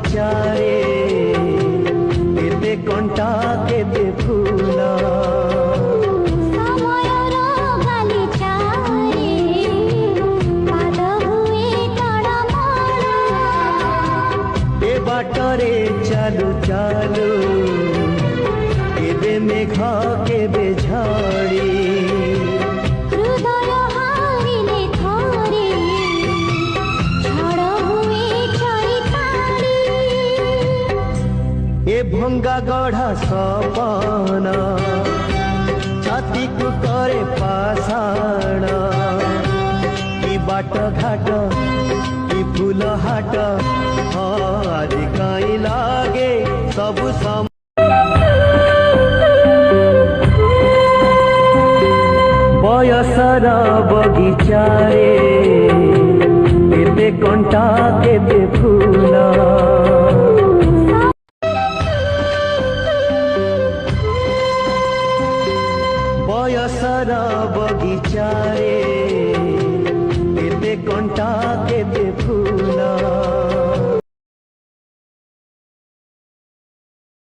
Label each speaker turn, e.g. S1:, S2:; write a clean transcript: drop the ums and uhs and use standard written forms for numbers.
S1: ବଗିଚାରେ କେତେ କଣ୍ଟା କେତେ ଫୁଲ
S2: ସମୟର ଗାଲିଚାରେ ପାଦ ହୁଏ ଟଳମଳ
S1: ଏ ବାଟରେ ଚାଲୁ ଚାଲୁ କେବେ ମେଘ କେବେ ଝଡ଼ି
S2: ହୃଦୟ ହାରିଲେ ଥରେ ଝଡ଼ ହୁଏ ଚରିତାଳି
S1: ଏ ଭଙ୍ଗା ଗଢ଼ା ସପନ ଛାତିକୁ କରେ ପାଷାଣ କି ବାଟ ଘାଟ କି ଫୁଲ ହାଟ ଆଜି କାଇଁ ଲାଗେ ସବୁ ବୟସର ବଗିଚାରେ କେତେ କଣ୍ଟା କେତେ ଫୁଲ ବୟସର ବଗିଚାରେ କେତେ କଣ୍ଟା କେତେ ଫୁଲ